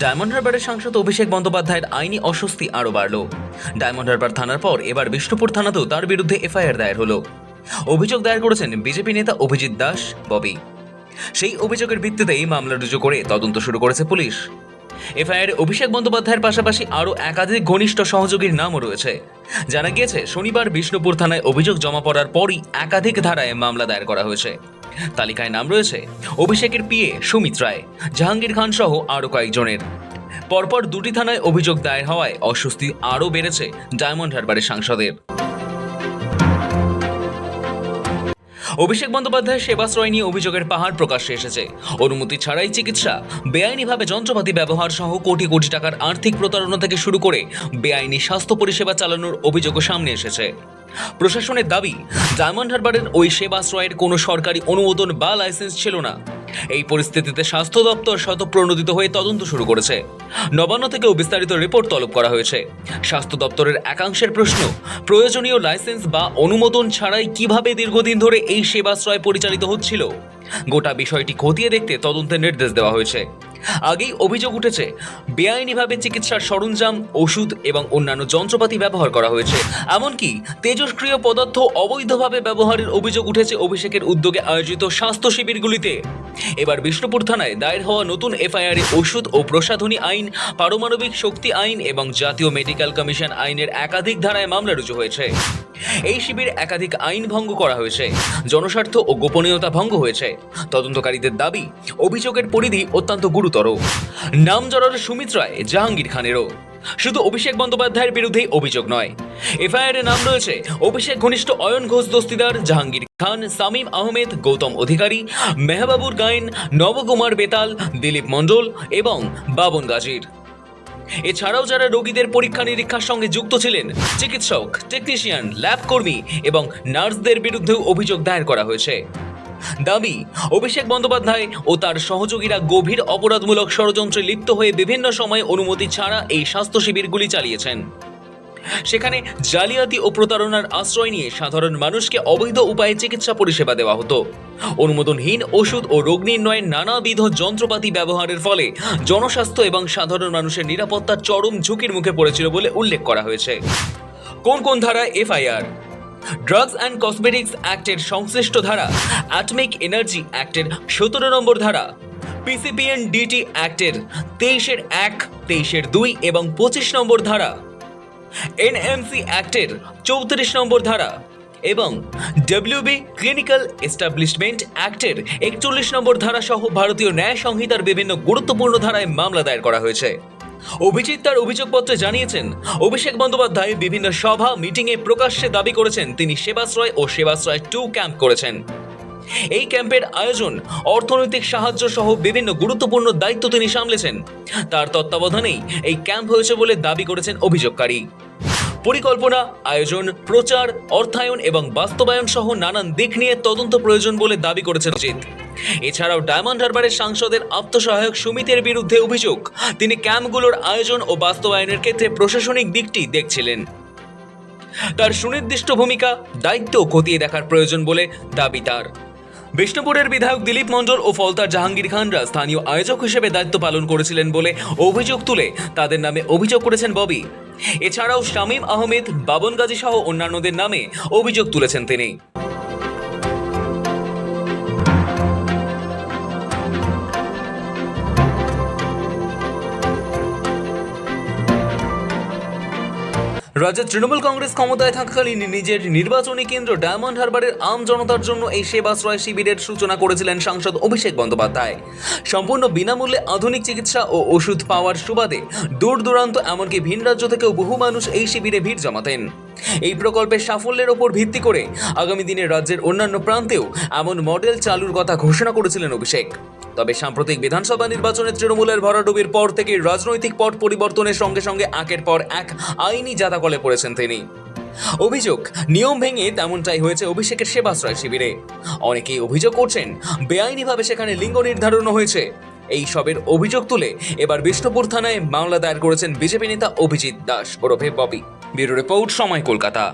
Diamond হারবারের সাংসদ অভিষেক বন্দ্যোপাধ্যায়ের আইনি অস্বস্তি আরও বাড়ল। ডায়মন্ড হারবার থানার পর এবার বিষ্ণুপুর থানাতেও তার বিরুদ্ধে এফআইআর দায়ের হলো। অভিযোগ দায়ের করেছেন বিজেপি নেতা অভিজিৎ দাস ববি। সেই অভিযোগের ভিত্তিতেই মামলা রুজু করে তদন্ত শুরু করেছে পুলিশ। এফআইআরে অভিষেক বন্দ্যোপাধ্যায়ের পাশাপাশি আরও একাধিক ঘনিষ্ঠ সহযোগীর নামও রয়েছে। জানা গিয়েছে, শনিবার বিষ্ণুপুর থানায় অভিযোগ জমা পড়ার পরই একাধিক ধারায় মামলা দায়ের করা হয়েছে। তালিকায় নাম রয়েছে অভিষেকের পিএ সুমিত রায়, জাহাঙ্গীর খান সহ আরও কয়েকজনের। পরপর দুটি থানায় অভিযোগ দায়ের হওয়ায় অস্বস্তি আরও বেড়েছে ডায়মন্ড হারবারের সাংসদের। অভিষেক বন্দ্যোপাধ্যায়ের সেবাশ্রয় নিয়ে অভিযোগের পাহাড় প্রকাশ্যে এসেছে। অনুমতি ছাড়াই চিকিৎসা, বেআইনিভাবে যন্ত্রপাতি ব্যবহার সহ কোটি কোটি টাকার আর্থিক প্রতারণা থেকে শুরু করে বেআইনি স্বাস্থ্য পরিষেবা চালানোর অভিযোগও সামনে এসেছে। প্রশাসনের দাবি, ডায়মন্ড হারবারের ওই সেবাশ্রয়ের কোনো সরকারি অনুমোদন বা লাইসেন্স ছিল না। এই পরিস্থিতিতে স্বাস্থ্য দপ্তর স্বতঃপ্রণোদিত হয়ে তদন্ত শুরু করেছে। নবান্ন থেকেও বিস্তারিত রিপোর্ট তলব করা হয়েছে। স্বাস্থ্য দপ্তরের একাংশের প্রশ্ন, প্রয়োজনীয় লাইসেন্স বা অনুমোদন ছাড়াই কিভাবে দীর্ঘদিন ধরে এই সেবাশ্রয় পরিচালিত হচ্ছিল? গোটা বিষয়টি খতিয়ে দেখতে তদন্তের নির্দেশ দেওয়া হয়েছে। আগেই অভিযোগ উঠেছে, বেআইনিভাবে চিকিৎসার সরঞ্জাম, ওষুধ এবং অন্যান্য যন্ত্রপাতি ব্যবহার করা হয়েছে। এমনকি তেজস্ক্রিয় পদার্থ অবৈধভাবে ব্যবহারের অভিযোগ উঠেছে অভিষেকের উদ্যোগে আয়োজিত স্বাস্থ্য শিবিরগুলিতে। এবার বিষ্ণুপুর থানায় দায়ের হওয়া নতুন এফআইআরে ওষুধ ও প্রসাধনী আইন, পারমাণবিক শক্তি আইন এবং জাতীয় মেডিকেল কমিশন আইনের একাধিক ধারায় মামলা রুজু হয়েছে। এই শিবির একাধিক আইন ভঙ্গ করা হয়েছে, জনস্বার্থ ও গোপনীয়তা ভঙ্গ হয়েছে। তদন্তকারীদের দাবি, অভিযোগের পরিধি অত্যন্ত গুরুতর। নাম জড়ার সুমিত রায়, জাহাঙ্গীর খানেরও। শুধু অভিষেক বন্দ্যোপাধ্যায়ের বিরুদ্ধেই অভিযোগ নয়, এফআইআরে নাম রয়েছে অভিষেক ঘনিষ্ঠ অয়ন ঘোষ দস্তিদার, জাহাঙ্গীর খান, সামিম আহমেদ, গৌতম অধিকারী, মেহবাবুর গায়েন, নবকুমার বেতাল, দিলীপ মণ্ডল এবং বাবন গাজীর। এছাড়াও যারা রোগীদের পরীক্ষা নিরীক্ষার সঙ্গে যুক্ত ছিলেন, চিকিৎসক, টেকনিশিয়ান, ল্যাব কর্মী এবং নার্সদের বিরুদ্ধেও অভিযোগ দায়ের করা হয়েছে। দাবি, অভিষেক বন্দ্যোপাধ্যায় ও তার সহযোগীরা গভীর অপরাধমূলক ষড়যন্ত্রে লিপ্ত হয়ে বিভিন্ন সময়ে অনুমতি ছাড়া এই স্বাস্থ্য শিবিরগুলি চালিয়েছেন। সেখানে জালিয়াতি ও প্রতারণার আশ্রয় নিয়ে সাধারণ মানুষকে অবৈধ উপায়ে চিকিৎসা পরিষেবা দেওয়া হতো। অনুমোদনহীন ওষুধ ও রোগ নির্ণয়ের নানাবিধ যন্ত্রপাতি ব্যবহারের ফলে জনস্বাস্থ্য এবং সাধারণ মানুষের নিরাপত্তার চরম ঝুঁকির মুখে পড়েছিল বলে উল্লেখ করা হয়েছে। কোন কোন ধারায় এফআইআর? ড্রাগস অ্যান্ড কসমেটিক্স অ্যাক্টের সংশ্লিষ্ট ধারা, অ্যাটমিক এনার্জি অ্যাক্টের 17 নম্বর ধারা, পিসিপিএনডিটি অ্যাক্টের 23-1, 23-2 এবং 25 নম্বর ধারা, এনএমসি অ্যাক্টের 34 নম্বর ধারা এবং ডব্লিউবি ক্লিনিক্যাল এস্টাবলিশমেন্ট অ্যাক্টের 41 নম্বর ধারা সহ ভারতীয় ন্যায় সংহিতার বিভিন্ন গুরুত্বপূর্ণ ধারায় মামলা দায়ের করা হয়েছে। অভিজিৎ তার অভিযোগপত্রে জানিয়েছেন, অভিষেক বন্দ্যোপাধ্যায় বিভিন্ন সভা মিটিংয়ে প্রকাশ্যে দাবি করেছেন তিনি সেবাশ্রয় ও সেবাশ্রয় 2 ক্যাম্প করেছেন। এই ক্যাম্পের আয়োজন, অর্থনৈতিক সাহায্য সহ বিভিন্ন গুরুত্বপূর্ণ দায়িত্ব তিনি সামলেছেন। তার তত্ত্বাবধানেই এই ক্যাম্প হয়েছে বলে দাবি করেছেন অভিযোগকারী। পরিকল্পনা, আয়োজন, প্রচার, অর্থায়ন এবং বাস্তবায়ন সহ নানান দিক নিয়ে তদন্ত প্রয়োজন বলে দাবি করেছেন অজিত। এছাড়াও ডায়মন্ড হারবারের সাংসদের আত্মসহায়ক সমিতির বিরুদ্ধে অভিযোগ, তিনি ক্যাম্পগুলোর আয়োজন ও বাস্তবায়নের ক্ষেত্রে প্রশাসনিক দিকটি দেখছিলেন। তার সুনির্দিষ্ট ভূমিকা, দায়িত্ব খতিয়ে দেখার প্রয়োজন বলে দাবি তার। বিষ্ণুপুরের বিধায়ক দিলীপ মণ্ডল ও ফলতার জাহাঙ্গীর খানরা স্থানীয় আয়োজক হিসেবে দায়িত্ব পালন করেছিলেন বলে অভিযোগ তুলে তাদের নামে অভিযোগ করেছেন ববি। এছাড়াও শামীম আহমেদ, বাবন গাজী সহ অন্যান্যদের নামে অভিযোগ তুলেছেন তিনি। রাজ্যের তৃণমূল কংগ্রেস ক্ষমতায় থাকাকালীন নিজের নির্বাচনী কেন্দ্র ডায়মন্ড হারবারের আম জনতার জন্য এই সেবাশ্রয় শিবিরের সূচনা করেছিলেন সাংসদ অভিষেক বন্দ্যোপাধ্যায়। সম্পূর্ণ বিনামূল্যে আধুনিক চিকিৎসা ও ওষুধ পাওয়ার সুবাদে দূর দূরান্ত এমনকি ভিন রাজ্য থেকেও বহু মানুষ এই শিবিরে ভিড় জমাতেন। এই প্রকল্পের সাফল্যের ওপর ভিত্তি করে আগামী দিনে রাজ্যের অন্যান্য প্রান্তেও এমন মডেল চালুর কথা ঘোষণা করেছিলেন অভিষেক। তবে সাম্প্রতিক বিধানসভা নির্বাচনে তৃণমূলের ভরাডুবির পর থেকে রাজনৈতিক পট পরিবর্তনের সঙ্গে সঙ্গে একের পর এক আইনি জাতাকলে পড়েছেন তিনি। অভিযোগ, নিয়ম ভেঙে তেমনটাই হয়েছে অভিষেকের সেবাশ্রয় শিবিরে। অনেকেই অভিযোগ করছেন, বেআইনিভাবে সেখানে লিঙ্গ নির্ধারণও হয়েছে। এই সবের অভিযোগ তুলে এবার বিষ্ণুপুর থানায় মামলা দায়ের করেছেন বিজেপি নেতা অভিজিৎ দাস ওরফে ববি। ব্যুরো রিপোর্ট, সময়, কলকাতা।